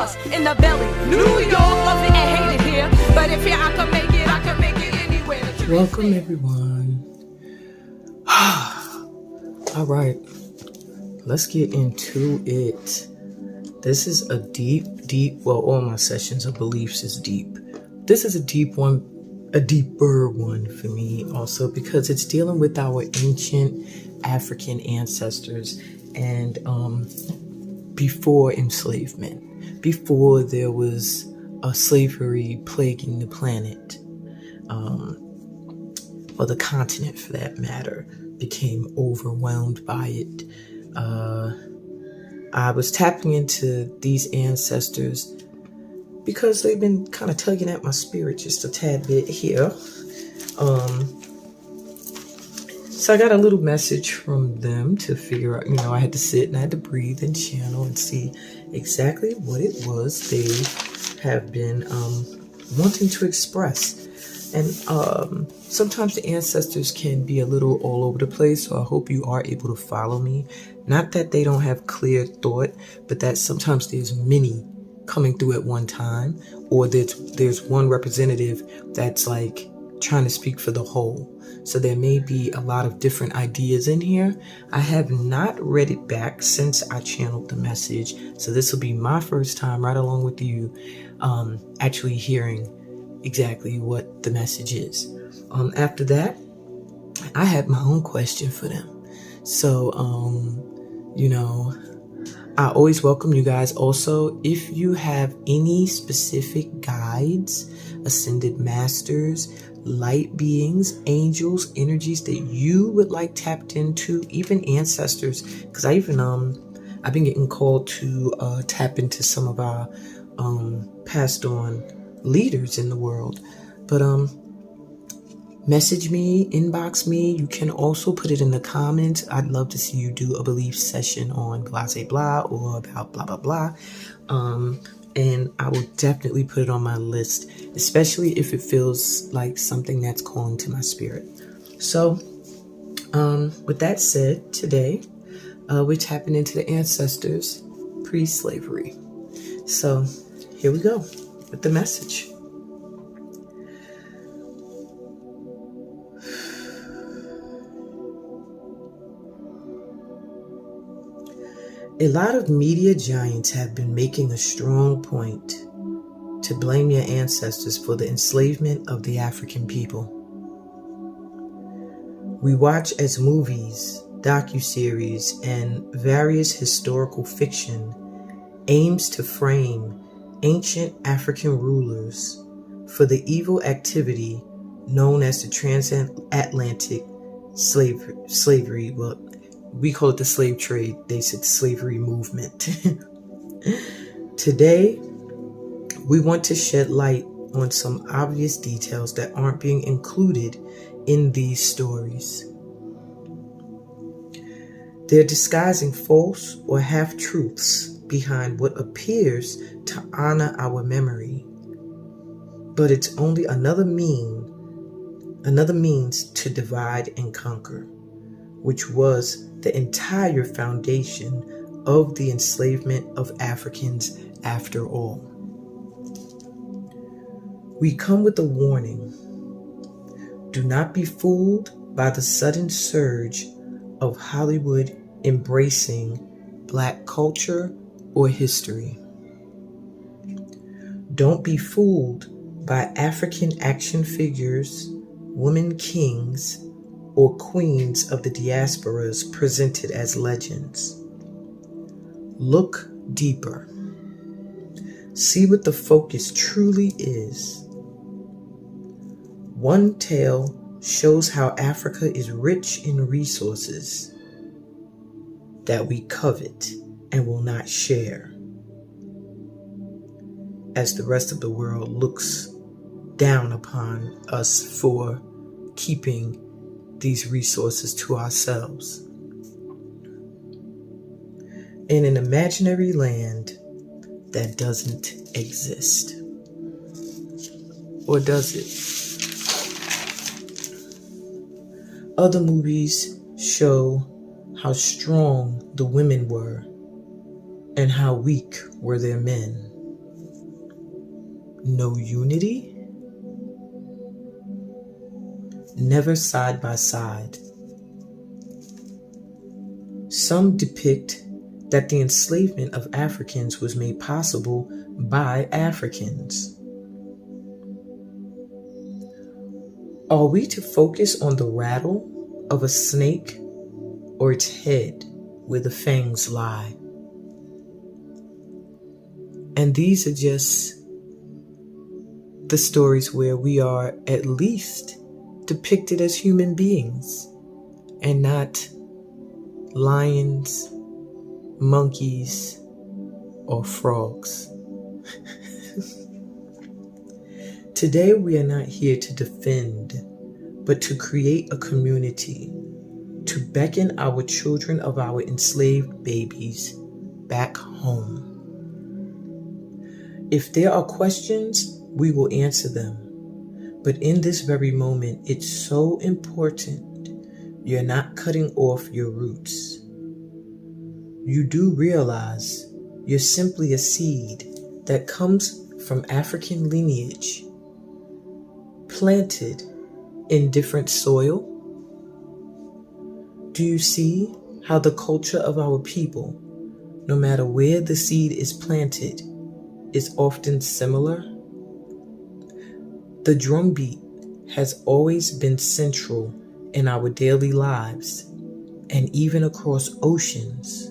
us in the belly. New York, love it and hate it here. But if here I can make it, I can make it anywhere. Welcome, everyone. All right, let's get into it. This is a deep, well, all my sessions of beliefs is deep. This is a deep one, a deeper one for me also, because it's dealing with our ancient African ancestors and before enslavement, before there was a slavery plaguing the planet, or the continent for that matter, became overwhelmed by it. I was tapping into these ancestors because they've been kind of tugging at my spirit just a tad bit here. So I got a little message from them to figure out, I had to sit and I had to breathe and channel and see exactly what it was they have been wanting to express. And sometimes the ancestors can be a little all over the place, so I hope you are able to follow me. Not that they don't have clear thought, but that sometimes there's many coming through at one time, or there's one representative that's like trying to speak for the whole. So there may be a lot of different ideas in here. I have not read it back since I channeled the message, so this will be my first time right along with you actually hearing exactly what the message is. After that, I had my own question for them. So, I always welcome you guys. Also, if you have any specific guides, ascended masters, light beings, angels, energies that you would like tapped into, even ancestors, because I've been getting called to tap into some of our passed on leaders in the world. But message me, inbox me. You can also put it in the comments. I'd love to see you do a belief session on blah blah blah or about blah blah blah. And I will definitely put it on my list, especially if it feels like something that's calling to my spirit. So with that said, today we're tapping into the ancestors pre-slavery. So here we go with the message. A lot of media giants have been making a strong point to blame your ancestors for the enslavement of the African people. We watch as movies, docuseries, and various historical fiction aims to frame ancient African rulers for the evil activity known as the transatlantic slavery. Well, we call it the slave trade. They said slavery movement. Today, we want to shed light on some obvious details that aren't being included in these stories. They're disguising false or half-truths behind what appears to honor our memory, but it's only another means to divide and conquer, which was the entire foundation of the enslavement of Africans after all. We come with a warning. Do not be fooled by the sudden surge of Hollywood embracing Black culture or history. Don't be fooled by African action figures, women kings, or queens of the diasporas presented as legends. Look deeper. See what the focus truly is. One tale shows how Africa is rich in resources that we covet and will not share, as the rest of the world looks down upon us for keeping these resources to ourselves. In an imaginary land that doesn't exist. Or does it? Other movies show how strong the women were and how weak were their men. no unity, never side by side. Some depict that the enslavement of Africans was made possible by Africans. Are we to focus on the rattle of a snake or its head where the fangs lie? And these are just the stories where we are at least depicted as human beings and not lions, monkeys, or frogs. Today we are not here to defend, but to create a community, to beckon our children of our enslaved babies back home. If there are questions, we will answer them. But in this very moment, it's so important you're not cutting off your roots. You do realize you're simply a seed that comes from African lineage, planted in different soil. Do you see how the culture of our people, no matter where the seed is planted, is often similar? The drumbeat has always been central in our daily lives and even across oceans.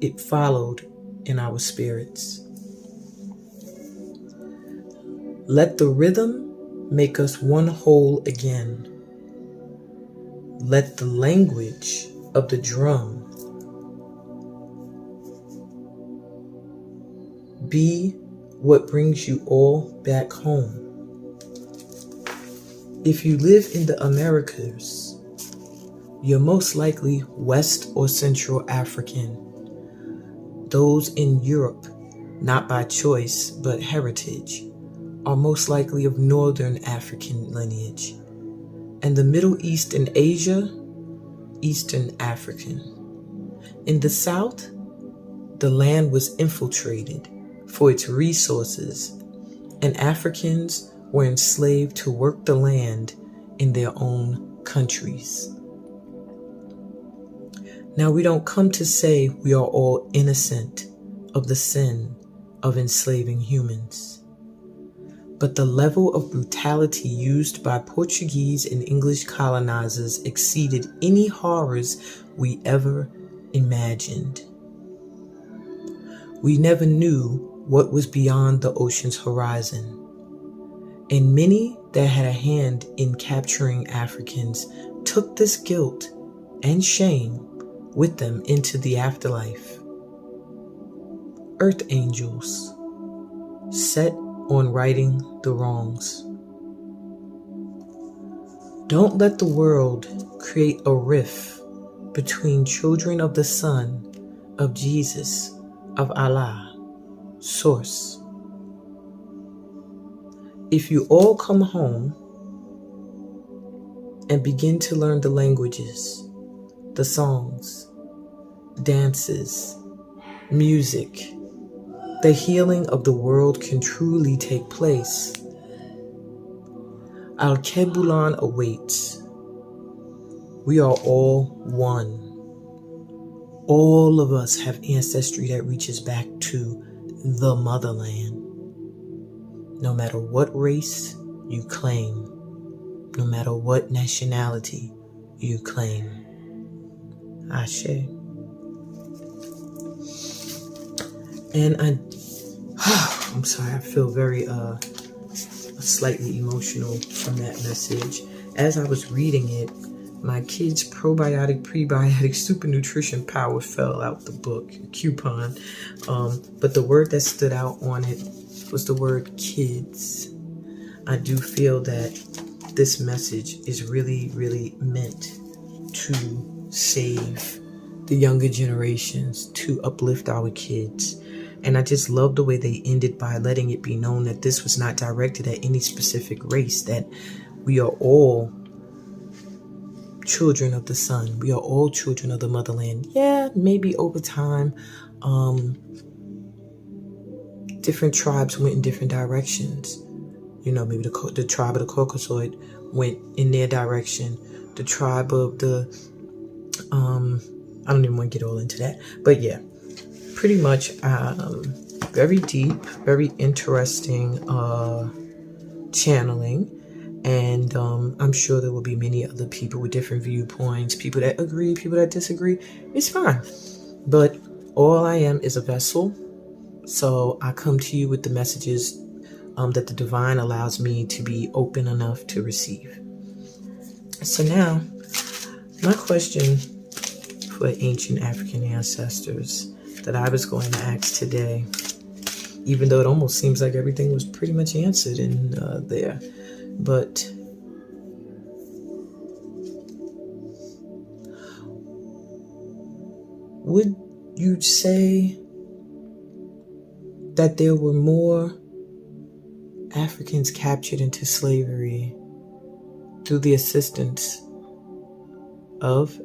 It followed in our spirits. Let the rhythm make us one whole again. Let the language of the drum be what brings you all back home. If you live in the Americas, you're most likely West or Central African. Those in Europe, not by choice but heritage, are most likely of Northern African lineage. And the Middle East and Asia, Eastern African. In the South, the land was infiltrated for its resources, and Africans were enslaved to work the land in their own countries. Now, we don't come to say we are all innocent of the sin of enslaving humans, but the level of brutality used by Portuguese and English colonizers exceeded any horrors we ever imagined. We never knew what was beyond the ocean's horizon, and many that had a hand in capturing Africans took this guilt and shame with them into the afterlife. Earth angels set on righting the wrongs. Don't let the world create a rift between children of the Son, of Jesus, of Allah, Source. If you all come home and begin to learn the languages, the songs, dances, music, the healing of the world can truly take place. Al-Kebulan awaits. We are all one. All of us have ancestry that reaches back to the motherland. No matter what race you claim, no matter what nationality you claim. Ashe. And I'm sorry, I feel very slightly emotional from that message. As I was reading it, my kids' probiotic, prebiotic, super nutrition power fell out the book, coupon. But the word that stood out on it was the word kids. I do feel that this message is really, really meant to save the younger generations, to uplift our kids. And I just love the way they ended by letting it be known that this was not directed at any specific race, that we are all children of the sun. We are all children of the motherland. Yeah, maybe over time, different tribes went in different directions. You know, maybe the tribe of the Caucasoid went in their direction. The tribe of the, I don't even want to get all into that. But yeah, pretty much very deep, very interesting channeling. And I'm sure there will be many other people with different viewpoints, people that agree, people that disagree. It's fine. But all I am is a vessel. So I come to you with the messages that the divine allows me to be open enough to receive. So now, my question for ancient African ancestors that I was going to ask today, even though it almost seems like everything was pretty much answered in there, but would you say that there were more Africans captured into slavery through the assistance of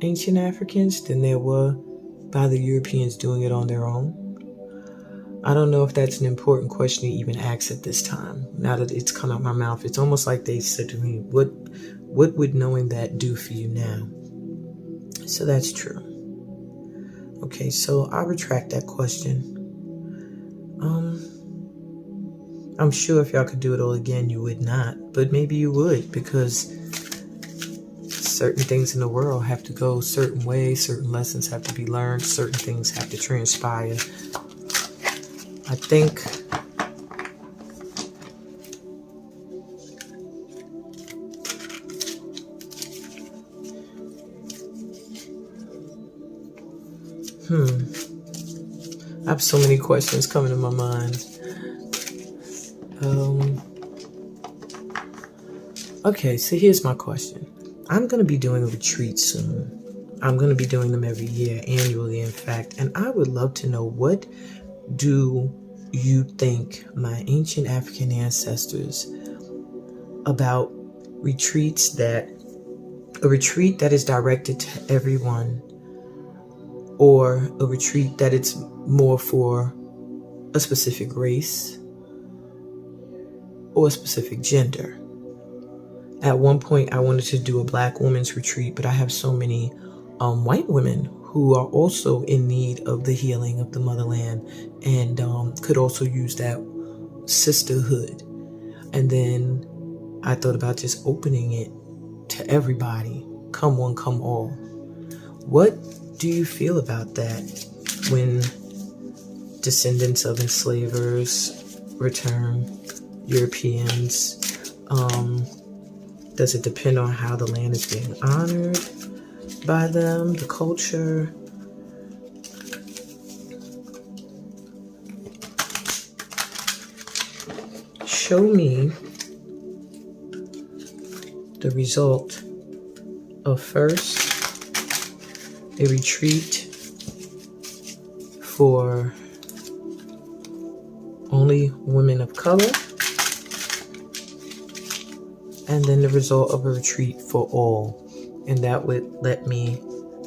ancient Africans than there were by the Europeans doing it on their own? I don't know if that's an important question to even ask at this time. Now that it's come out my mouth, it's almost like they said to me, what would knowing that do for you now? So that's true. Okay, so I'll retract that question. I'm sure if y'all could do it all again, you would not. But maybe you would, because certain things in the world have to go certain ways, certain lessons have to be learned, certain things have to transpire. I think I have so many questions coming to my mind. Okay, so here's my question. I'm going to be doing a retreat soon. I'm going to be doing them every year, annually, in fact. And I would love to know, what do you think my ancient African ancestors about retreats a retreat that is directed to everyone, or a retreat that it's more for a specific race or a specific gender? At one point, I wanted to do a Black women's retreat, but I have so many white women who are also in need of the healing of the motherland and could also use that sisterhood. And then I thought about just opening it to everybody. Come one, come all. What do you feel about that when descendants of enslavers return, Europeans? Does it depend on how the land is being honored by them, the culture? Show me the result of first a retreat for only women of color, and then the result of a retreat for all. And that would let me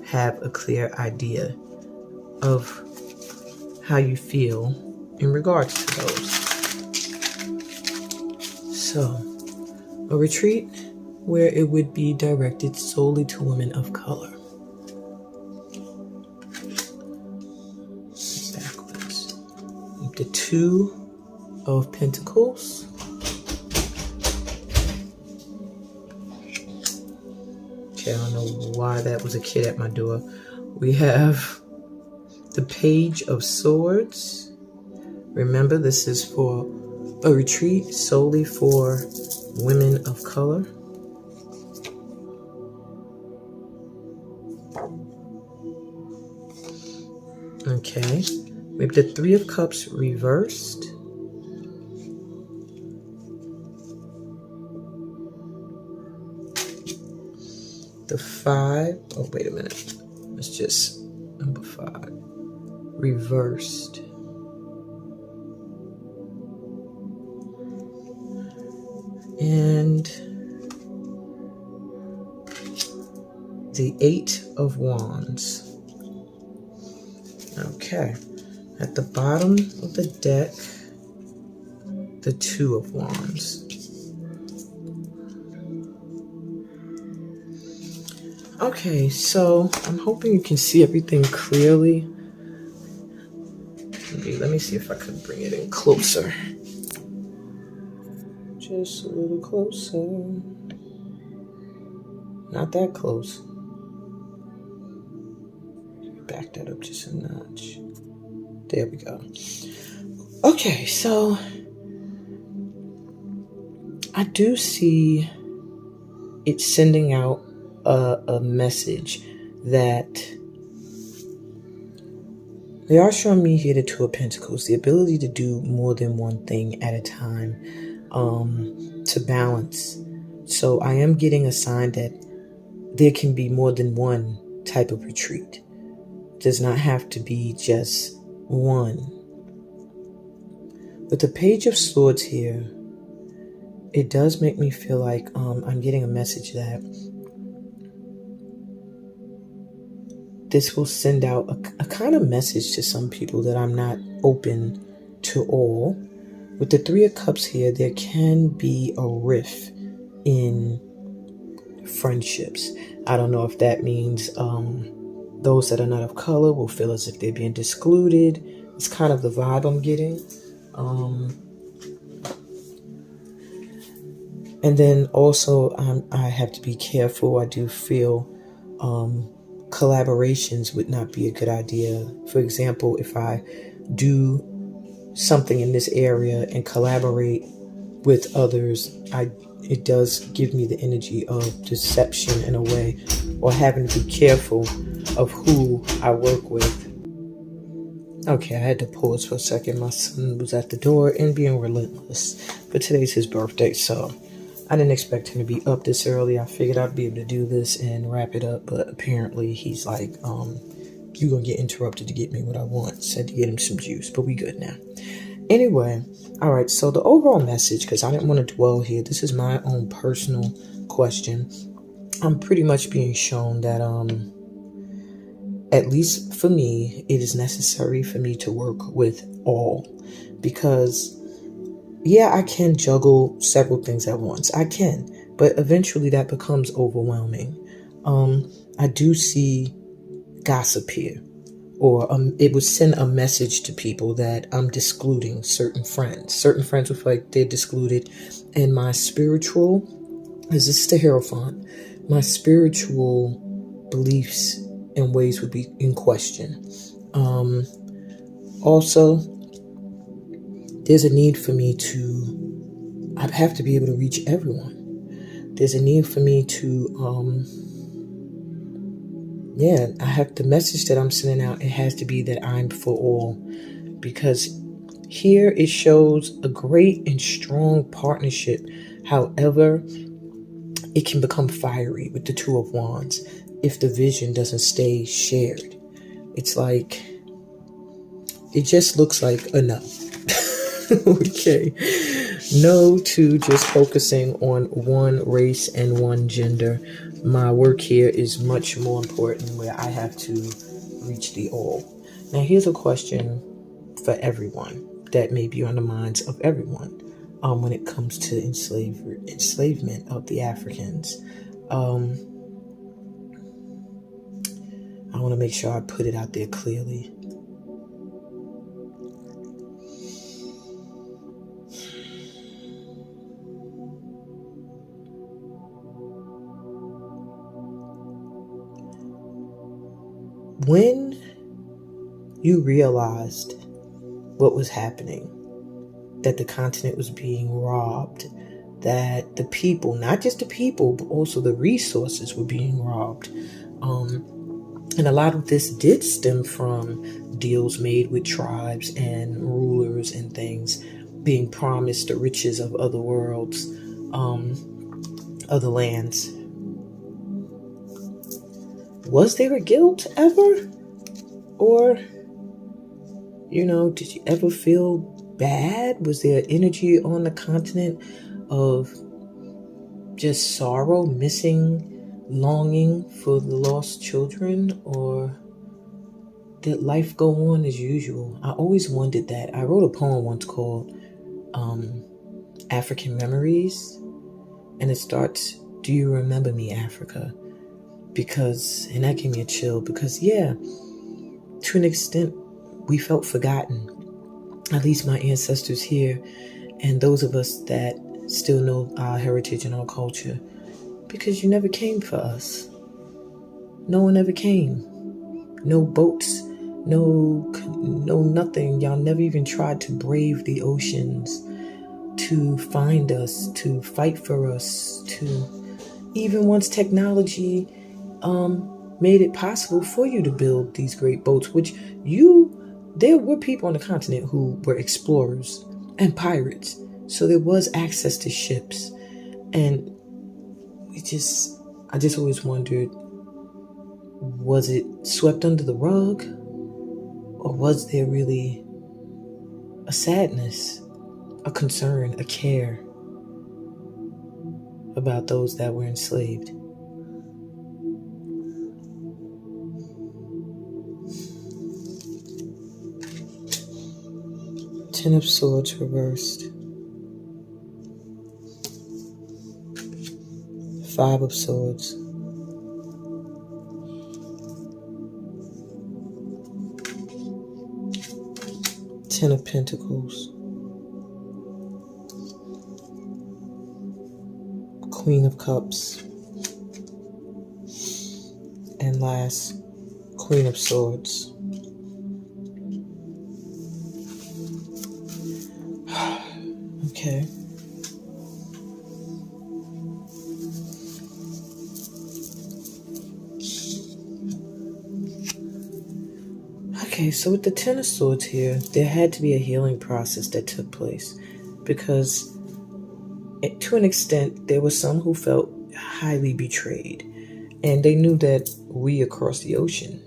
have a clear idea of how you feel in regards to those. So, a retreat where it would be directed solely to women of color. Backwards. The Two of Pentacles. I don't know why that was a kid at my door. We have the Page of Swords. Remember, this is for a retreat solely for women of color. Okay. We have the Three of Cups reversed. The Five, oh wait a minute, it's just number 5, reversed. And the Eight of Wands. Okay, At the bottom of the deck, the Two of Wands. Okay, so I'm hoping you can see everything clearly. Let me see if I can bring it in closer. Just a little closer. Not that close. Back that up just a notch. There we go. Okay, so I do see it sending out a message that they are showing me here the Two of Pentacles, the ability to do more than one thing at a time, to balance. So I am getting a sign that there can be more than one type of retreat. It does not have to be just one. With the Page of Swords here, it does make me feel like I'm getting a message that this will send out a kind of message to some people that I'm not open to all. With the Three of Cups here, there can be a rift in friendships. I don't know if that means those that are not of color will feel as if they're being excluded. It's kind of the vibe I'm getting. And then also I have to be careful. I do feel collaborations would not be a good idea. For example, if I do something in this area and collaborate with others, it does give me the energy of deception in a way, or having to be careful of who I work with. Okay, I had to pause for a second. My son was at the door and being relentless. But today's his birthday, so I didn't expect him to be up this early. I figured I'd be able to do this and wrap it up, but apparently he's like, you're gonna get interrupted to get me what I want. Said to get him some juice, but we good now. Anyway, all right, so the overall message, because I didn't want to dwell here, this is my own personal question. I'm pretty much being shown that, at least for me, it is necessary for me to work with all, because yeah, I can juggle several things at once. I can, but eventually that becomes overwhelming. I do see gossip here, or it would send a message to people that I'm excluding certain friends. Certain friends would feel like they're excluded, and my spiritual, this is the Hierophant, my spiritual beliefs and ways would be in question. Also, there's a need for me to, I have to be able to reach everyone. There's a need for me to, I have the message that I'm sending out. It has to be that I'm for all, because here it shows a great and strong partnership. However, it can become fiery with the Two of Wands if the vision doesn't stay shared. It's like, it just looks like a no. Okay. No to just focusing on one race and one gender. My work here is much more important, where I have to reach the all. Now, here's a question for everyone that may be on the minds of everyone when it comes to enslavement of the Africans. I want to make sure I put it out there clearly. When you realized what was happening, that the continent was being robbed, that the people, not just the people, but also the resources were being robbed. And a lot of this did stem from deals made with tribes and rulers and things, being promised the riches of other worlds, other lands. Was there a guilt ever? Or, did you ever feel bad? Was there energy on the continent of just sorrow, missing, longing for the lost children? Or did life go on as usual? I always wondered that. I wrote a poem once called African Memories, and it starts, "Do you remember me, Africa?" And that gave me a chill because, yeah, to an extent, we felt forgotten. At least my ancestors here and those of us that still know our heritage and our culture, because you never came for us. No one ever came. No boats, no nothing. Y'all never even tried to brave the oceans, to find us, to fight for us, to even once technology made it possible for you to build these great boats, there were people on the continent who were explorers and pirates. So there was access to ships. And I just always wondered, was it swept under the rug? Or was there really a sadness, a concern, a care about those that were enslaved? Ten of Swords reversed. Five of Swords. Ten of Pentacles. Queen of Cups. And last, Queen of Swords. Okay. Okay, so with the Ten of Swords here, there had to be a healing process that took place, because to an extent, there were some who felt highly betrayed, and they knew that we across the ocean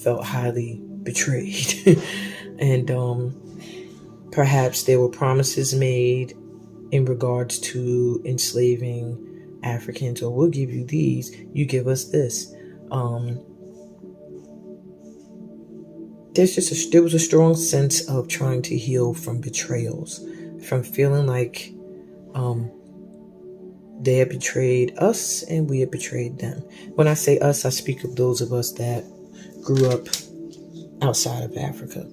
felt highly betrayed. And perhaps there were promises made in regards to enslaving Africans, or we'll give you these, you give us this. There was a strong sense of trying to heal from betrayals, from feeling like they had betrayed us and we had betrayed them. When I say us, I speak of those of us that grew up outside of Africa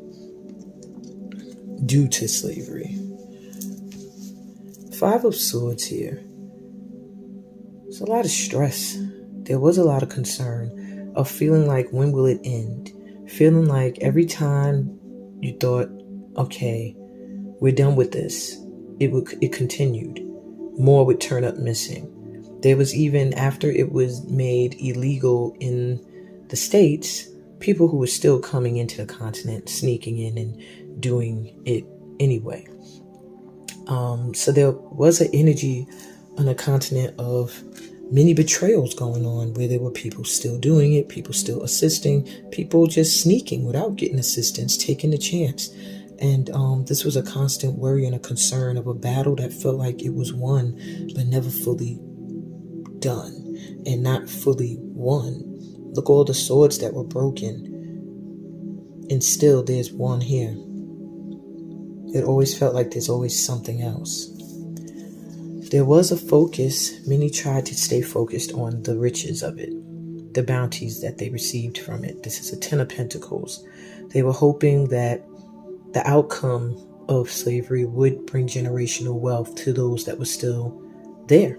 due to slavery. Five of Swords here. It's a lot of stress. There was a lot of concern of feeling like, when will it end? Feeling like every time you thought, okay, we're done with this, it continued. More would turn up missing. There was, even after it was made illegal in the States, people who were still coming into the continent, sneaking in and doing it anyway. So there was an energy on the continent of many betrayals going on, where there were people still doing it, people still assisting, people just sneaking without getting assistance, taking the chance. And this was a constant worry and a concern of a battle that felt like it was won, but never fully done and not fully won. Look, all the swords that were broken, and still there's one here. It always felt like there's always something else. There was a focus. Many tried to stay focused on the riches of it, the bounties that they received from it. This is a Ten of Pentacles. They were hoping that the outcome of slavery would bring generational wealth to those that were still there.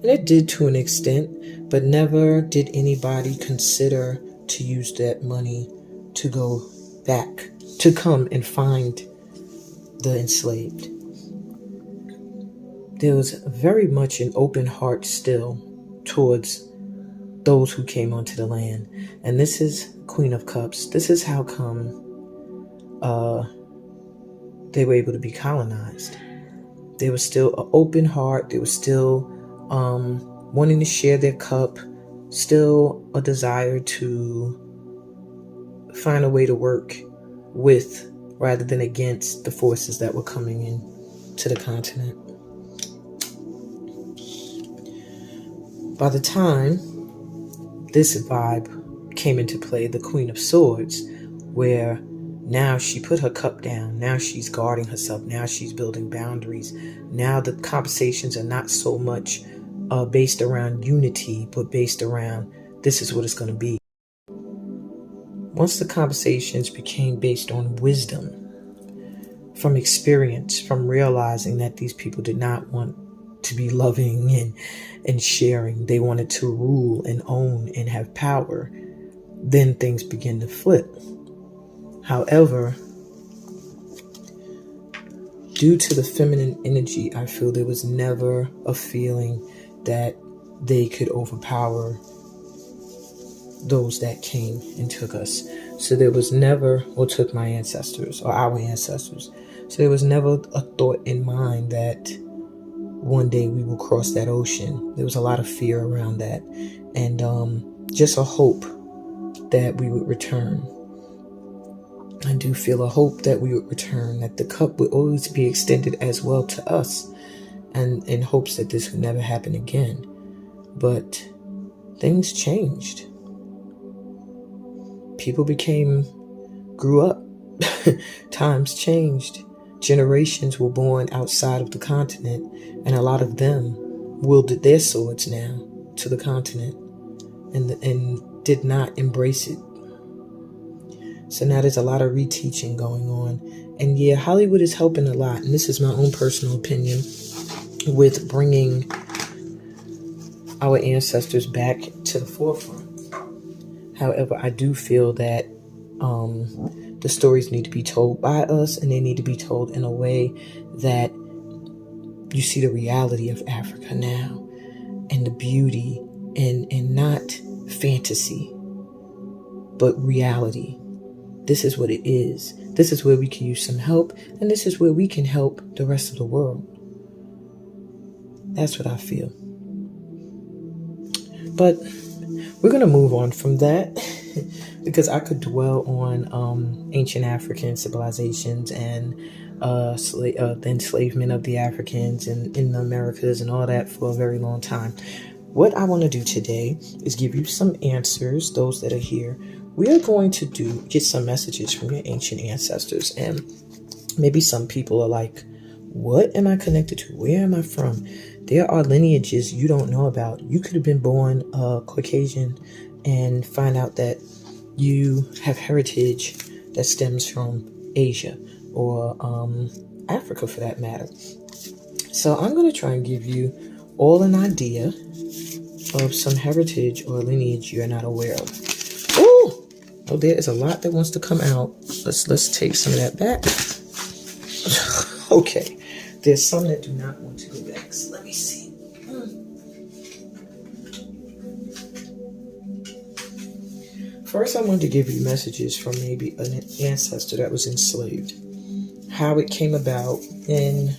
And it did to an extent, but never did anybody consider to use that money to go back, to come and find the enslaved. There was very much an open heart still towards those who came onto the land. And this is Queen of Cups. This is how come they were able to be colonized. There was still an open heart. They were still wanting to share their cup, still a desire to find a way to work with rather than against the forces that were coming in to the continent. By the time this vibe came into play, the Queen of Swords, where now she put her cup down. Now she's guarding herself. Now she's building boundaries. Now the conversations are not so much based around unity, but based around this is what it's going to be. Once the conversations became based on wisdom, from experience, from realizing that these people did not want to be loving and sharing, they wanted to rule and own and have power, then things begin to flip. However, due to the feminine energy, I feel there was never a feeling that they could overpower those that came and took us. So there was never, or took my ancestors or our ancestors. So there was never a thought in mind that one day we will cross that ocean. There was a lot of fear around that, and just a hope that we would return. I do feel a hope that we would return, that the cup would always be extended as well to us, and in hopes that this would never happen again. But things changed. People grew up. Times changed. Generations were born outside of the continent, and a lot of them wielded their swords now to the continent and did not embrace it. So now there's a lot of reteaching going on. And yeah, Hollywood is helping a lot. And this is my own personal opinion with bringing our ancestors back to the forefront. However, I do feel that the stories need to be told by us, and they need to be told in a way that you see the reality of Africa now and the beauty and not fantasy, but reality. This is what it is. This is where we can use some help, and this is where we can help the rest of the world. That's what I feel. But we're going to move on from that because I could dwell on ancient African civilizations and the enslavement of the Africans in the Americas and all that for a very long time. What I want to do today is give you some answers, those that are here. We are going to get some messages from your ancient ancestors, and maybe some people are like, what am I connected to? Where am I from? There are lineages you don't know about. You could have been born Caucasian and find out that you have heritage that stems from Asia or Africa for that matter. So I'm going to try and give you all an idea of some heritage or lineage you're not aware of. Oh, there is a lot that wants to come out. Let's take some of that back. Okay, there's some that do not want to go back. So let me see. First, I wanted to give you messages from maybe an ancestor that was enslaved, how it came about, and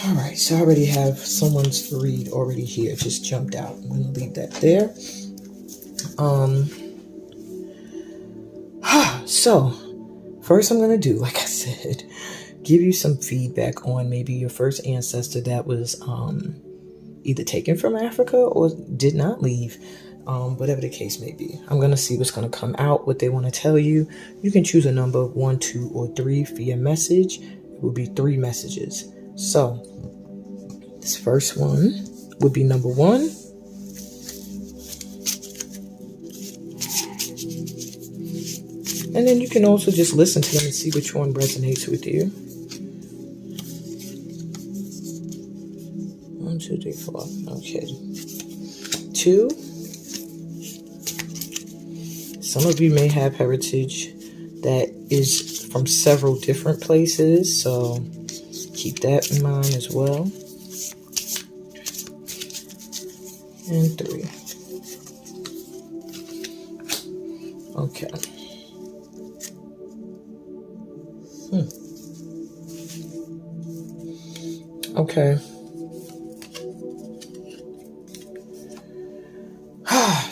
all right, so I already have someone's read already here, just jumped out. I'm going to leave that there. So first I'm going to do, like I said, give you some feedback on maybe your first ancestor that was either taken from Africa or did not leave, whatever the case may be. I'm going to see what's going to come out, what they want to tell you. You can choose a number of 1, 2, or 3 for your message. It will be 3 messages. So this first one would be number 1. And then you can also just listen to them and see which one resonates with you. 1, 2, 3, 4. Okay. 2. Some of you may have heritage that is from several different places, so keep that in mind as well. And 3. Okay. Okay.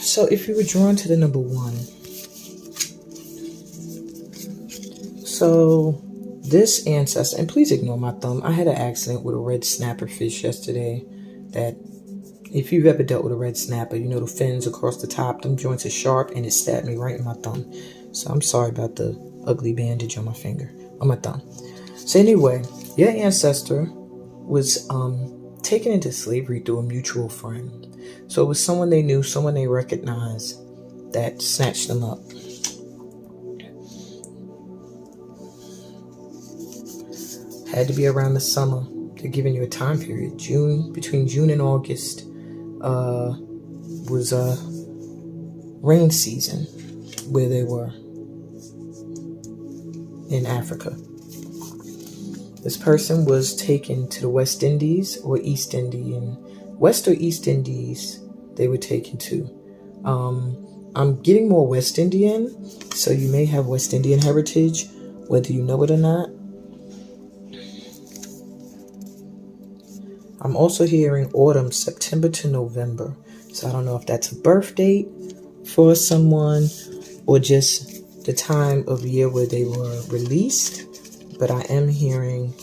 So if you were drawn to the number 1, so this ancestor, and please ignore my thumb. I had an accident with a red snapper fish yesterday that If you've ever dealt with a red snapper, you know the fins across the top, them joints are sharp, and it stabbed me right in my thumb. So I'm sorry about the ugly bandage on my finger, on my thumb. So anyway, your ancestor was taken into slavery through a mutual friend. So it was someone they knew, someone they recognized that snatched them up. Had to be around the summer. They're giving you a time period. Between June and August was a rain season where they were in Africa. This person was taken to the West Indies or East Indian, West or East Indies they were taken to. I'm getting more West Indian, so you may have West Indian heritage, whether you know it or not. I'm also hearing autumn, September to November. So I don't know if that's a birth date for someone or just the time of year where they were released. But I am hearing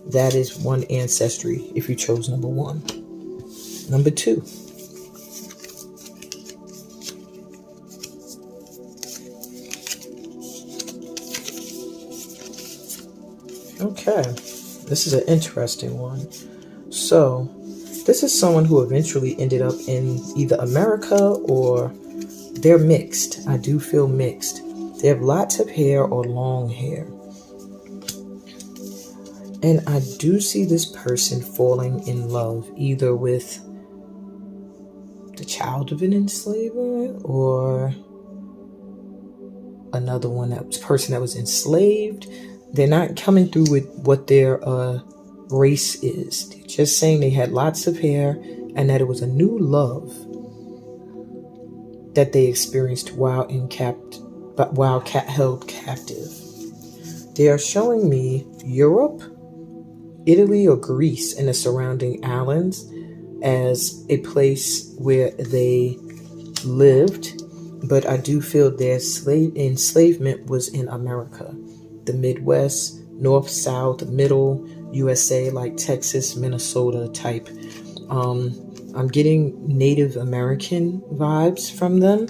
that is one ancestry if you chose number 1. Number 2. Okay, this is an interesting one. So, this is someone who eventually ended up in either America or they're mixed. I do feel mixed. They have lots of hair or long hair. And I do see this person falling in love either with the child of an enslaver or another person that was enslaved. They're not coming through with what their race is. They're just saying they had lots of hair and that it was a new love that they experienced while held captive. They are showing me Europe, Italy, or Greece and the surrounding islands as a place where they lived, but I do feel their enslavement was in America, the Midwest, North, South, Middle USA, like Texas, Minnesota type. I'm getting Native American vibes from them.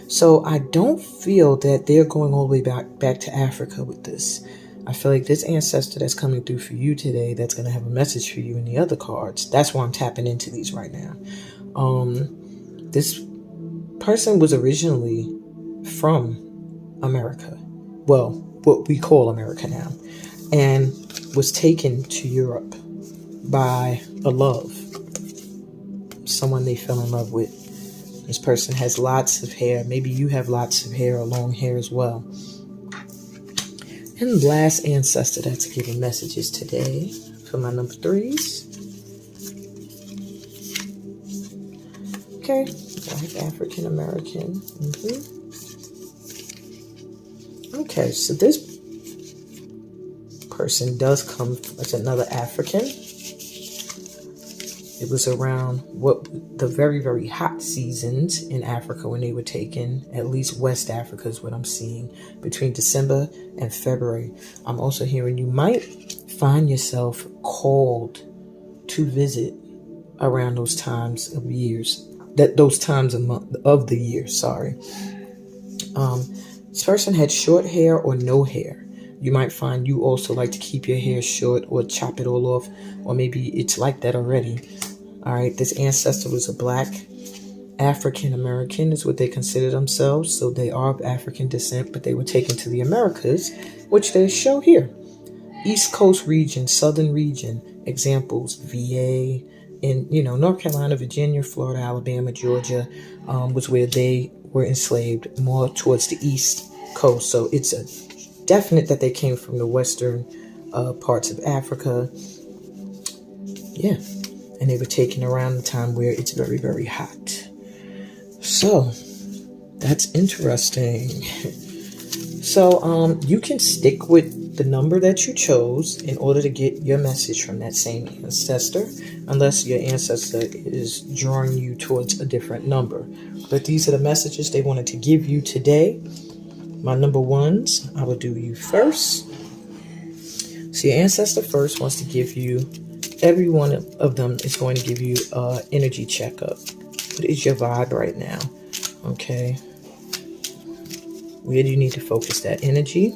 So I don't feel that they're going all the way back to Africa with this. I feel like this ancestor that's coming through for you today, that's going to have a message for you in the other cards. That's why I'm tapping into these right now. This person was originally from America. Well, what we call America now. And was taken to Europe by a love. Someone they fell in love with. This person has lots of hair. Maybe you have lots of hair or long hair as well. And the last ancestor that's giving messages today for my number 3s. Okay, Black African American. Okay, so this person does come as another African. It was around the very, very hot seasons in Africa when they were taken. At least West Africa is what I'm seeing. Between December and February. I'm also hearing you might find yourself called to visit around those times of years. Those times of the year, sorry. This person had short hair or no hair. You might find you also like to keep your hair short or chop it all off, or maybe it's like that already. All right, this ancestor was a Black African American is what they consider themselves. So they are of African descent, but they were taken to the Americas, which they show here. East Coast region, Southern region, examples, VA, in North Carolina, Virginia, Florida, Alabama, Georgia, was where they were enslaved, more towards the East Coast. So it's a definite that they came from the western parts of Africa. Yeah. And they were taken around the time where it's very, very hot. So that's interesting. So you can stick with the number that you chose in order to get your message from that same ancestor, unless your ancestor is drawing you towards a different number. But these are the messages they wanted to give you today. My number 1s, I will do you first. So your ancestor first wants to give you every one of them is going to give you an energy checkup. What is your vibe right now? Okay. Where do you need to focus that energy?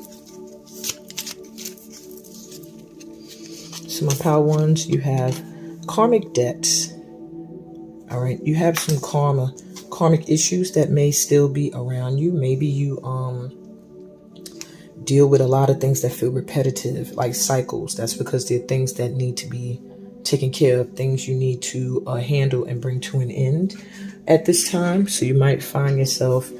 So my power ones, you have karmic debts. All right. You have some karmic issues that may still be around you. Maybe you deal with a lot of things that feel repetitive, like cycles. That's because they're things that need to be taken care of, things you need to handle and bring to an end at this time. So you might find yourself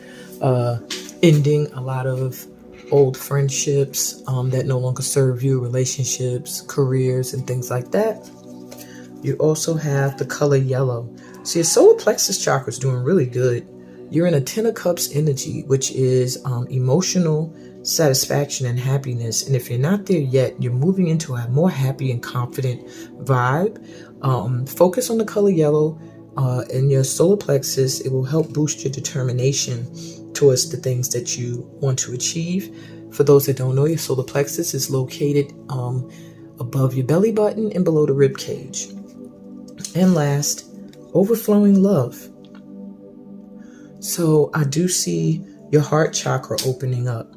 ending a lot of old friendships that no longer serve you, relationships, careers, and things like that. You also have the color yellow. So your solar plexus chakra is doing really good. You're in a 10 of Cups energy, which is emotional satisfaction and happiness. And if you're not there yet, you're moving into a more happy and confident vibe. Focus on the color yellow in your solar plexus. It will help boost your determination towards the things that you want to achieve. For those that don't know, your solar plexus is located above your belly button and below the rib cage. And last, overflowing love. So I do see your heart chakra opening up.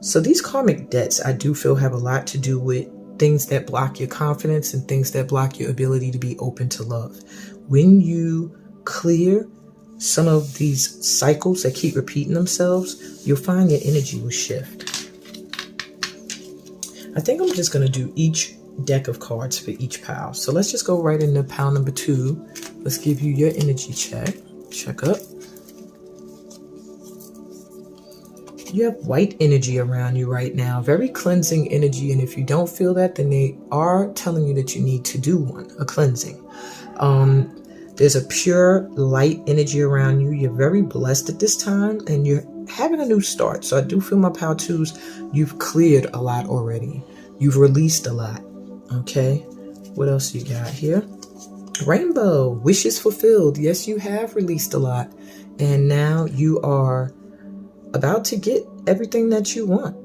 So these karmic debts, I do feel, have a lot to do with things that block your confidence and things that block your ability to be open to love. When you clear some of these cycles that keep repeating themselves, you'll find your energy will shift. I think I'm just going to do each deck of cards for each pile. So let's just go right into pile number 2. Let's give you your energy check up. You have white energy around you right now, very cleansing energy. And if you don't feel that, then they are telling you that you need to do a cleansing. There's a pure light energy around you. You're very blessed at this time and you're having a new start. So I do feel my pile 2s, you've cleared a lot already. You've released a lot. Okay. What else you got here? Rainbow, wishes fulfilled. Yes, you have released a lot. And now you are about to get everything that you want.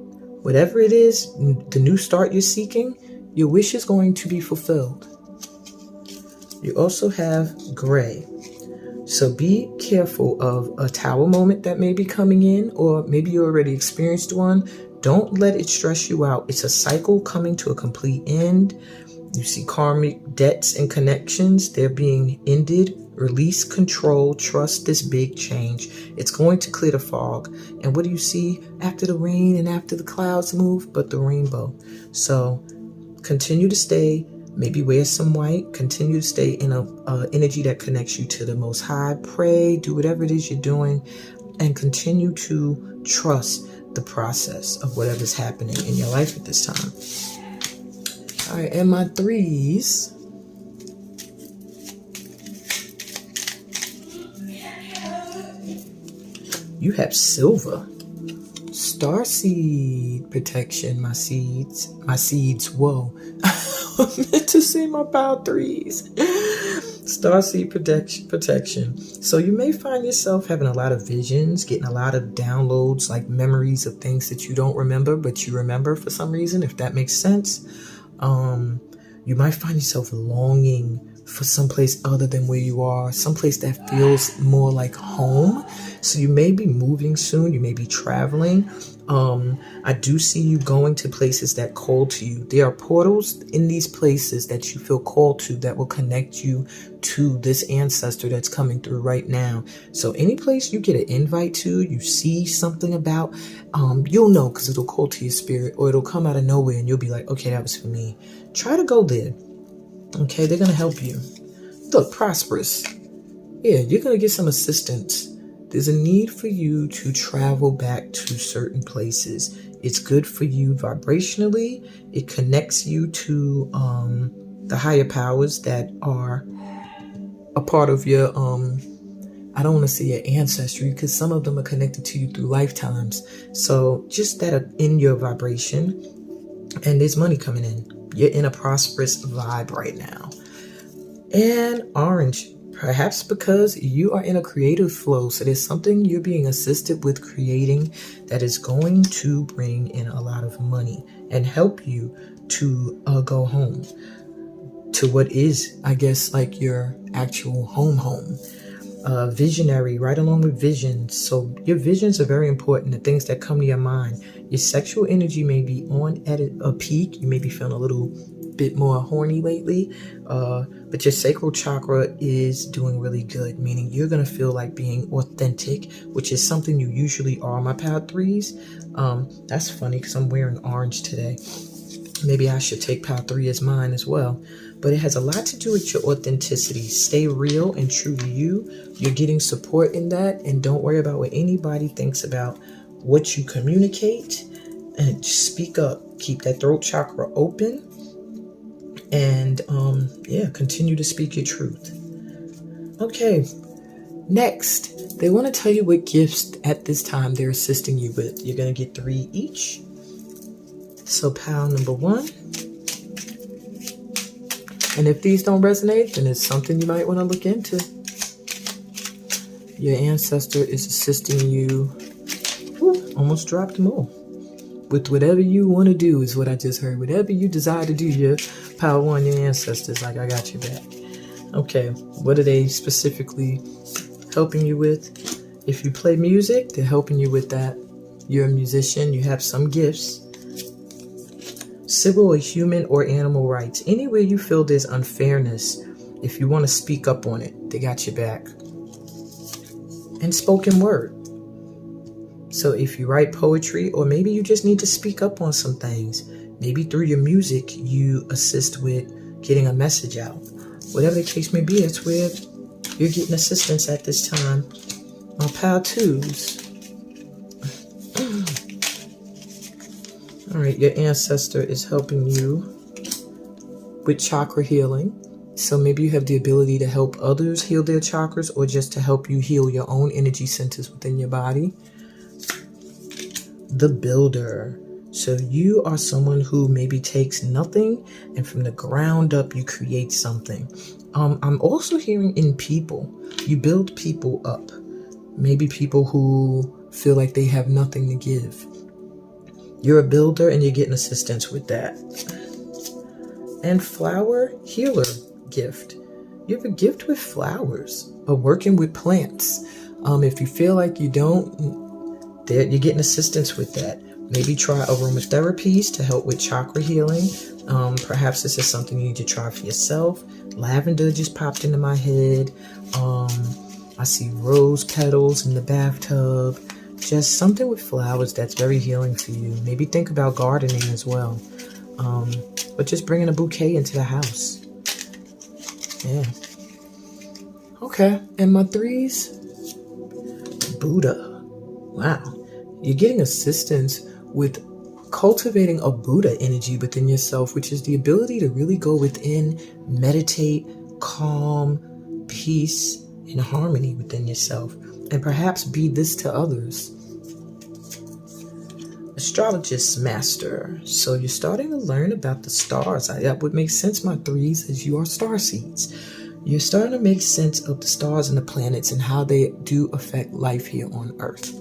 Whatever it is, the new start you're seeking, your wish is going to be fulfilled. You also have gray. So be careful of a tower moment that may be coming in, or maybe you already experienced one. Don't let it stress you out. It's a cycle coming to a complete end. You see karmic debts and connections. They're being ended. Release, control, trust this big change. It's going to clear the fog. And what do you see after the rain and after the clouds move? But the rainbow. So continue to stay, maybe wear some white. Continue to stay in a energy that connects you to the Most High. Pray, do whatever it is you're doing, and continue to trust the process of whatever's happening in your life at this time. All right, and my 3s. You have silver. Starseed protection, my seeds. Whoa. I meant to say my pile 3s. Starseed protection. So you may find yourself having a lot of visions, getting a lot of downloads, like memories of things that you don't remember, but you remember for some reason, if that makes sense. You might find yourself longing for someplace other than where you are, someplace that feels more like home. So you may be moving soon. You may be traveling. I do see you going to places that call to you. There are portals in these places that you feel called to that will connect you to this ancestor that's coming through right now. So any place you get an invite to, you see something about, you'll know because it'll call to your spirit, or it'll come out of nowhere and you'll be like, okay, that was for me. Try to go there. Okay, they're going to help you. Look, prosperous. Yeah, you're going to get some assistance. There's a need for you to travel back to certain places. It's good for you vibrationally. It connects you to the higher powers that are a part of your, I don't want to say your ancestry, because some of them are connected to you through lifetimes. So just that are in your vibration, and there's money coming in. You're in a prosperous vibe right now. And orange, perhaps because you are in a creative flow. So there's something you're being assisted with creating that is going to bring in a lot of money and help you to go home. to what is, I guess, like your actual home. Visionary, right along with visions. So your visions are very important, the things that come to your mind. Your sexual energy may be on at a peak. You may be feeling a little bit more horny lately, but your sacral chakra is doing really good, meaning you're going to feel like being authentic, which is something you usually are. My Pal 3s, that's funny because I'm wearing orange today. Maybe I should take Pal 3 as mine as well. But it has a lot to do with your authenticity. Stay real and true to you. You're getting support in that. And don't worry about what anybody thinks about what you communicate. And just speak up. Keep that throat chakra open. And continue to speak your truth. Okay. Next, they want to tell you what gifts at this time they're assisting you with. You're going to get 3 each. So Pal number 1. And if these don't resonate, then it's something you might want to look into. Your ancestor is assisting you. Ooh, almost dropped them all. With whatever you want to do is what I just heard. Whatever you desire to do, your Pal 1, your ancestors, like I got your back. Okay, what are they specifically helping you with? If you play music, they're helping you with that. You're a musician, you have some gifts. Civil or human or animal rights. Anywhere you feel there's unfairness, if you want to speak up on it, they got your back. And spoken word. So if you write poetry, or maybe you just need to speak up on some things, maybe through your music you assist with getting a message out. Whatever the case may be, that's where you're getting assistance at this time. My Pal 2s. All right, your ancestor is helping you with chakra healing. So maybe you have the ability to help others heal their chakras, or just to help you heal your own energy centers within your body. The builder. So you are someone who maybe takes nothing and from the ground up you create something. I'm also hearing in people. You build people up. Maybe people who feel like they have nothing to give. You're a builder and you're getting assistance with that. And flower healer gift. You have a gift with flowers or working with plants. If you feel like you don't, you're getting assistance with that. Maybe try aromatherapies to help with chakra healing. Perhaps this is something you need to try for yourself. Lavender just popped into my head. I see rose petals in the bathtub. Just something with flowers that's very healing for you. Maybe think about gardening as well. But just bringing a bouquet into the house. Yeah. Okay. And my 3s. Buddha. Wow. You're getting assistance with cultivating a Buddha energy within yourself, which is the ability to really go within, meditate, calm, peace, and harmony within yourself. And perhaps be this to others. Astrologist master. So you're starting to learn about the stars. That would make sense, my 3s, as you are star seeds. You're starting to make sense of the stars and the planets and how they do affect life here on Earth.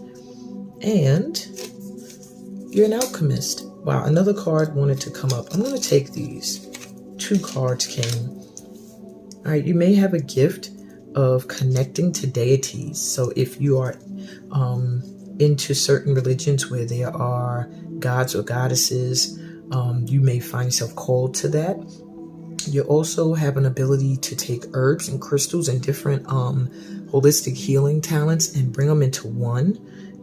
And you're an alchemist. Wow, another card wanted to come up. I'm going to take these. 2 cards came. All right, you may have a gift of connecting to deities. So if you are into certain religions where there are gods or goddesses, you may find yourself called to that. You also have an ability to take herbs and crystals and different holistic healing talents and bring them into one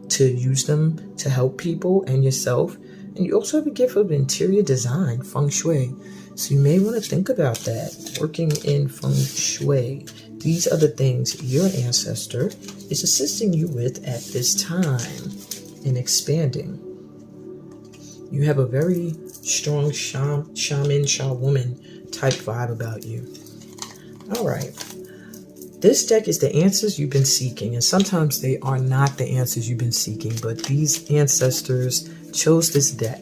to use them to help people and yourself. And you also have a gift of interior design, feng shui. So you may want to think about that, working in feng shui. These are the things your ancestor is assisting you with at this time in expanding. You have a very strong shaman type vibe about you. All right. This deck is the answers you've been seeking, and sometimes they are not the answers you've been seeking, but these ancestors chose this deck.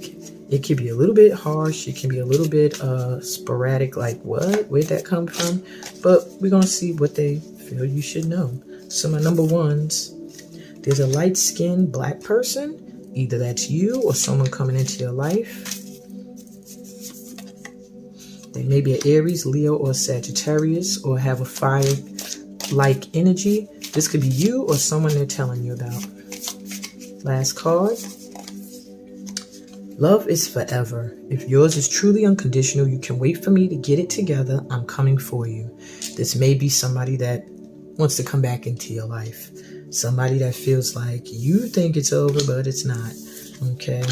It can be a little bit harsh, it can be a little bit sporadic, like what? Where'd that come from? But we're going to see what they feel you should know. So my number 1s, there's a light-skinned black person. Either that's you or someone coming into your life. They may be an Aries, Leo, or Sagittarius, or have a fire-like energy. This could be you or someone they're telling you about. Last card. Love is forever. If yours is truly unconditional, you can wait for me to get it together. I'm coming for you. This may be somebody that wants to come back into your life. Somebody that feels like you think it's over, but it's not. Okay.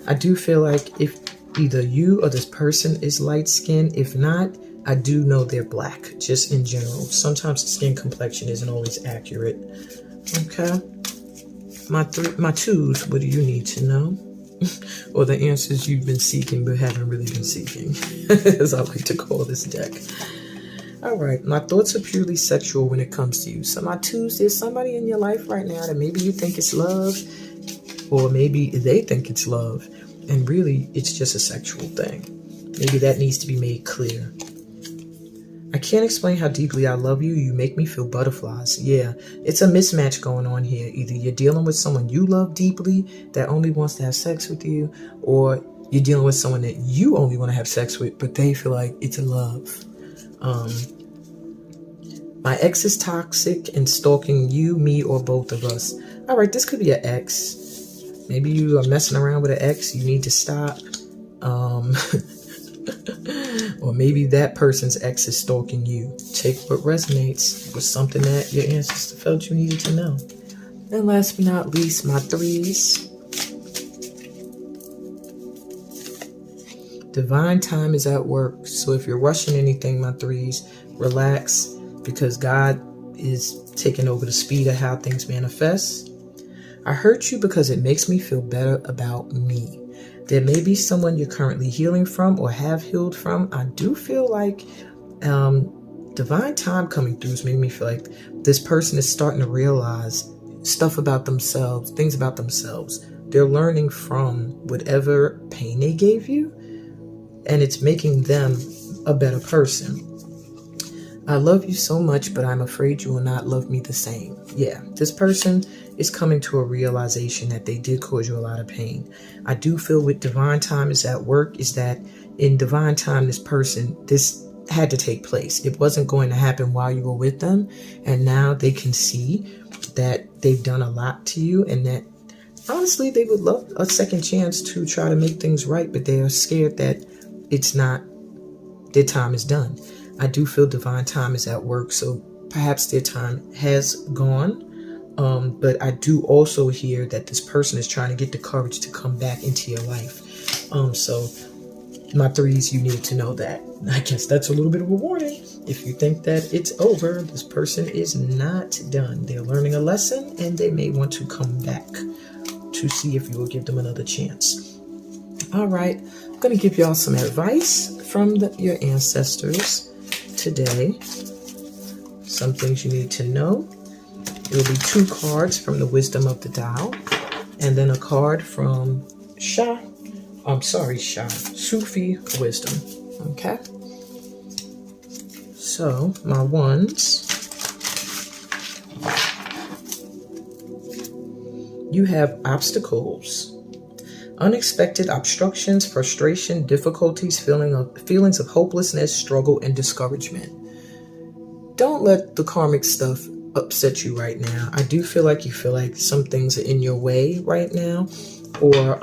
I do feel like if either you or this person is light skinned, if not, I do know they're black, just in general. Sometimes the skin complexion isn't always accurate. Okay. My twos, what do you need to know? Or the answers you've been seeking but haven't really been seeking, as I like to call this deck. All right, my thoughts are purely sexual when it comes to you. So my twos, there's somebody in your life right now that maybe you think it's love, or maybe they think it's love, and really it's just a sexual thing. Maybe that needs to be made clear. I can't explain how deeply I love you. You make me feel butterflies. Yeah, it's a mismatch going on here. Either you're dealing with someone you love deeply that only wants to have sex with you, or you're dealing with someone that you only want to have sex with, but they feel like it's a love. My ex is toxic and stalking you, me, or both of us. All right, this could be an ex. Maybe you are messing around with an ex. You need to stop. Or maybe that person's ex is stalking you. Take what resonates with something that your ancestor felt you needed to know. And last but not least, my threes. Divine time is at work. So if you're rushing anything, my threes, relax, because God is taking over the speed of how things manifest. I hurt you because it makes me feel better about me. There may be someone you're currently healing from or have healed from. I do feel like divine time coming through is making me feel like this person is starting to realize stuff about themselves, things about themselves. They're learning from whatever pain they gave you, and it's making them a better person. I love you so much, but I'm afraid you will not love me the same. Yeah, this person is coming to a realization that they did cause you a lot of pain. I do feel with divine time is at work is that in divine time, this had to take place. It wasn't going to happen while you were with them. And now they can see that they've done a lot to you, and that honestly, they would love a second chance to try to make things right, but they are scared that it's not, their time is done. I do feel divine time is at work, so perhaps their time has gone. But I do also hear that this person is trying to get the courage to come back into your life. So my threes, you need to know that. I guess that's a little bit of a warning. If you think that it's over, this person is not done. They're learning a lesson, and they may want to come back to see if you will give them another chance. All right, I'm going to give y'all some advice from your ancestors today. Some things you need to know. It will be 2 cards from the Wisdom of the Tao, and then a card from Sufi Wisdom. Okay. So my ones, you have obstacles, unexpected obstructions, frustration, difficulties, feelings of hopelessness, struggle, and discouragement. Don't let the karmic stuff upset you right now. I do feel like you feel like some things are in your way right now, or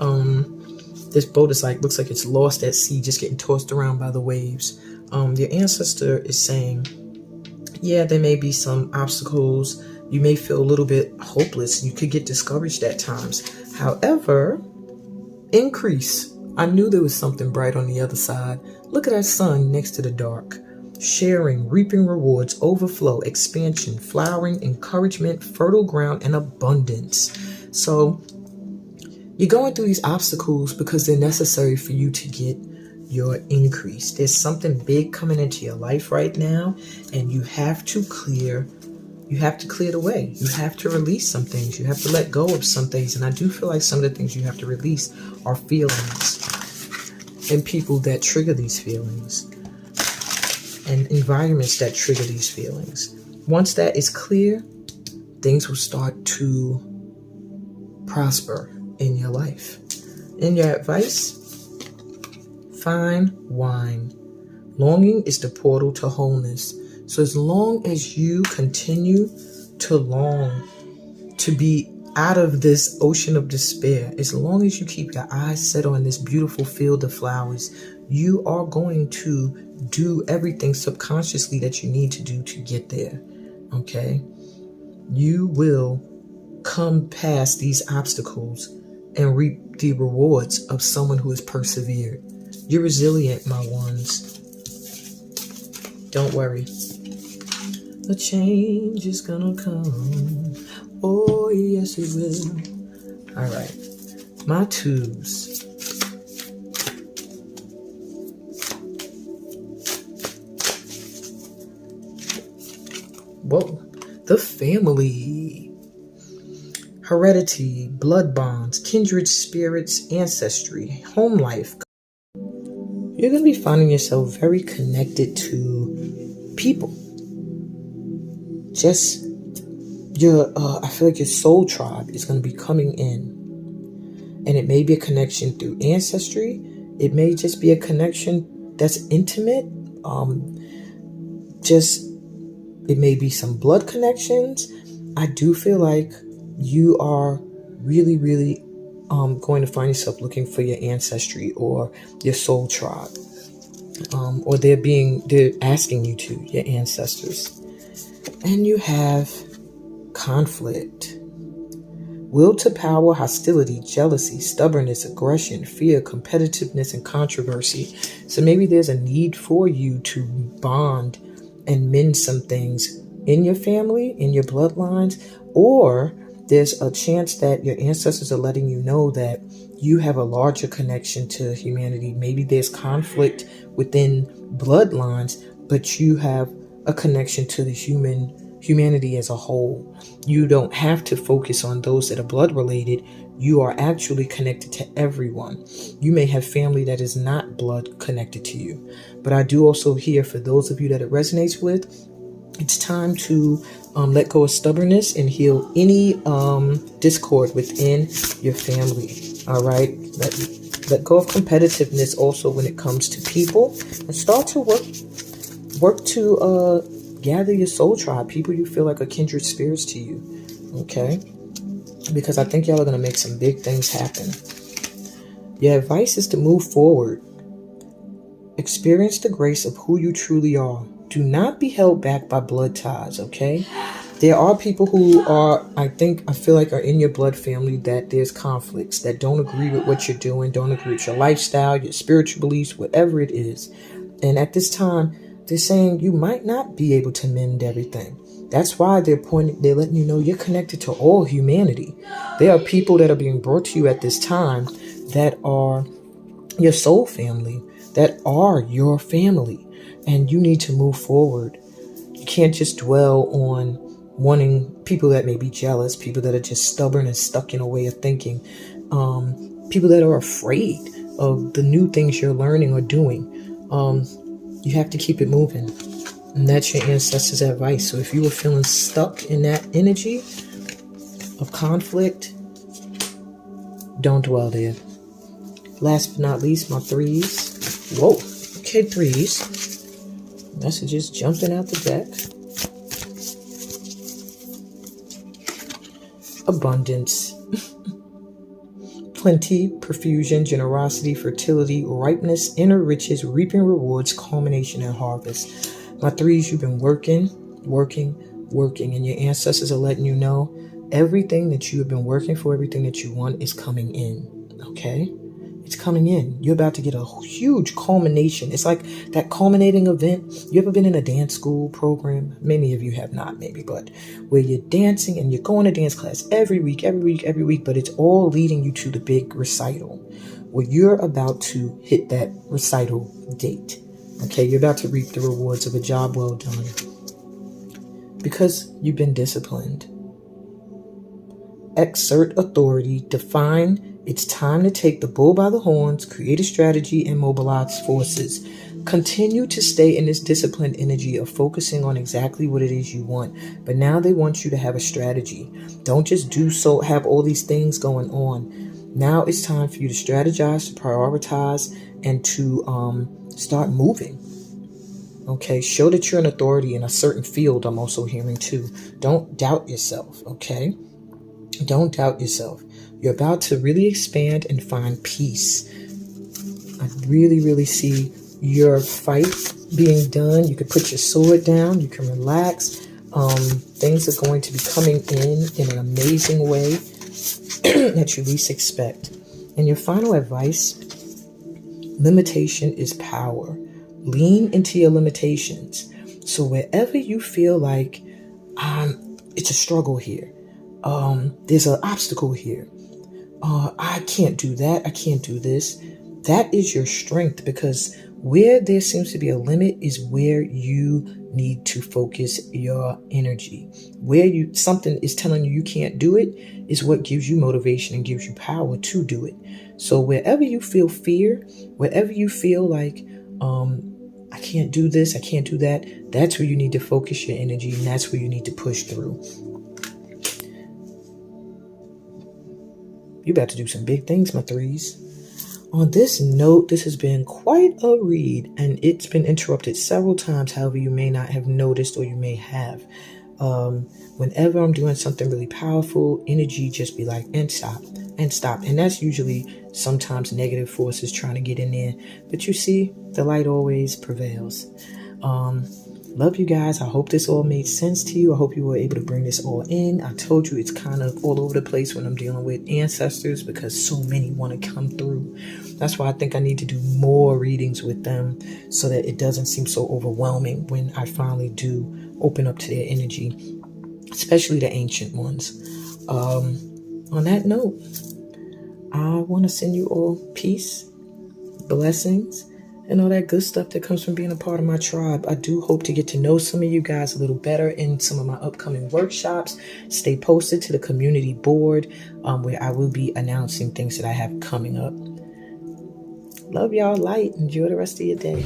this boat is looks like it's lost at sea, just getting tossed around by the waves. Your ancestor is saying, yeah, there may be some obstacles. You may feel a little bit hopeless. You could get discouraged at times. However, increase. I knew there was something bright on the other side. Look at that sun next to the dark. Sharing, reaping rewards, overflow, expansion, flowering, encouragement, fertile ground, and abundance. So you're going through these obstacles because they're necessary for you to get your increase. There's something big coming into your life right now, and you have to clear the way. You have to release some things. You have to let go of some things. And I do feel like some of the things you have to release are feelings and people that trigger these feelings, and environments that trigger these feelings. Once that is clear, things will start to prosper in your life. In your advice, fine wine. Longing is the portal to wholeness. So as long as you continue to long to be out of this ocean of despair, as long as you keep your eyes set on this beautiful field of flowers, you are going to do everything subconsciously that you need to do to get there. Okay? You will come past these obstacles and reap the rewards of someone who has persevered. You're resilient, my ones. Don't worry. A change is gonna come. Oh, yes, it will. All right. My twos. Whoa. The family. Heredity, blood bonds, kindred spirits, ancestry, home life. You're going to be finding yourself very connected to people. Just I feel like your soul tribe is going to be coming in. And it may be a connection through ancestry. It may just be a connection that's intimate. It may be some blood connections. I do feel like you are really, really going to find yourself looking for your ancestry or your soul tribe. Or they're asking you to, your ancestors. And you have conflict. Will to power, hostility, jealousy, stubbornness, aggression, fear, competitiveness, and controversy. So maybe there's a need for you to bond and mend some things in your family, in your bloodlines, or there's a chance that your ancestors are letting you know that you have a larger connection to humanity. Maybe there's conflict within bloodlines, but you have a connection to the humanity as a whole. You don't have to focus on those that are blood related. You are actually connected to everyone. You may have family that is not blood connected to you. But I do also hear, for those of you that it resonates with, it's time to let go of stubbornness and heal any discord within your family. All right? Let go of competitiveness also when it comes to people, and start to work to gather your soul tribe, people you feel like are kindred spirits to you. Okay? Because I think y'all are going to make some big things happen. Your advice is to move forward. Experience the grace of who you truly are. Do not be held back by blood ties, okay? There are people who are, I feel like are in your blood family that there's conflicts, that don't agree with what you're doing, don't agree with your lifestyle, your spiritual beliefs, whatever it is. And at this time, they're saying you might not be able to mend everything. That's why they're letting you know you're connected to all humanity. There are people that are being brought to you at this time that are your soul family, that are your family, and you need to move forward. You can't just dwell on wanting people that may be jealous, people that are just stubborn and stuck in a way of thinking, people that are afraid of the new things you're learning or doing. You have to keep it moving. And that's your ancestors' advice. So if you were feeling stuck in that energy of conflict, don't dwell there. Last but not least, my threes. Whoa. Okay, threes. Messages jumping out the deck. Abundance. Plenty, profusion, generosity, fertility, ripeness, inner riches, reaping rewards, culmination, and harvest. My threes, you've been working, and your ancestors are letting you know everything that you have been working for, everything that you want is coming in, okay? It's coming in. You're about to get a huge culmination. It's like that culminating event. You ever been in a dance school program? Many of you have not, maybe, but where you're dancing and you're going to dance class every week, but it's all leading you to the big recital where you're about to hit that recital date. Okay, you're about to reap the rewards of a job well done because you've been disciplined. Exert authority, define. It's time to take the bull by the horns, create a strategy, and mobilize forces. Continue to stay in this disciplined energy of focusing on exactly what it is you want. But now they want you to have a strategy. Don't just have all these things going on. Now it's time for you to strategize, to prioritize, and to start moving. Okay, show that you're an authority in a certain field. I'm also hearing too. Don't doubt yourself. Okay, don't doubt yourself. You're about to really expand and find peace. I really, really see your fight being done. You can put your sword down. You can relax. Things are going to be coming in an amazing way that you least expect. And your final advice: limitation is power. Lean into your limitations. So wherever you feel like it's a struggle here, there's an obstacle here, I can't do that, I can't do this, that is your strength, because where there seems to be a limit is where you need to focus your energy. Where something is telling you can't do it is what gives you motivation and gives you power to do it. So wherever you feel fear, wherever you feel like I can't do this, I can't do that, that's where you need to focus your energy, and that's where you need to push through. You're about to do some big things, my threes. On this note, this has been quite a read, and it's been interrupted several times. However, you may not have noticed, or you may have. Whenever I'm doing something really powerful, energy just be like, and stop, and stop. And that's usually sometimes negative forces trying to get in there. But you see, the light always prevails. Love you guys. I hope this all made sense to you. I hope you were able to bring this all in. I told you it's kind of all over the place when I'm dealing with ancestors, because so many want to come through. That's why I think I need to do more readings with them, so that it doesn't seem so overwhelming when I finally do open up to their energy, especially the ancient ones. On that note, I want to send you all peace, blessings, and all that good stuff that comes from being a part of my tribe. I do hope to get to know some of you guys a little better in some of my upcoming workshops. Stay posted to the community board, where I will be announcing things that I have coming up. Love y'all, light. Enjoy the rest of your day.